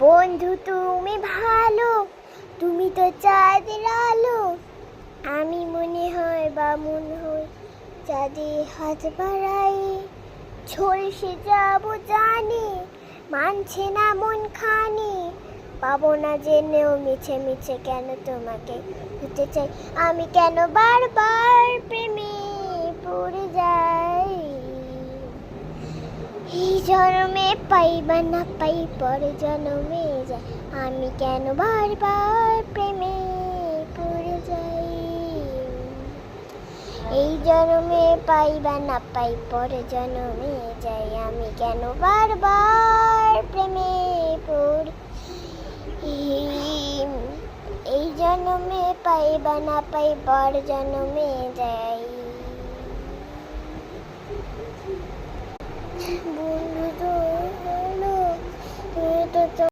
বন্ধু তুমি ভালো, তুমি তো চাঁদের আলো। আমি মনে হয় বামুন হই, চাঁদে হাত বাড়াই। ঝলসে যাব জানি, মানছে না মন খানি। পাবো না জেনেও মিছে মিছে কেন তোমাকে হতে চাই। আমি কেন বারবার প্রেমে পড়ে যাই। এই জন্মে পাই বা না পাই, পরে জন্মে যাই। আমি কেন বারবার প্রেমে পড়ে যাই। এই জন্মে পাই বা না পাই, পরে জন্মে যাই। আমি কেন বারবার প্রেমে পড়ে। এই জন্মে পাই বা না পাই, পর জন্মে যাই।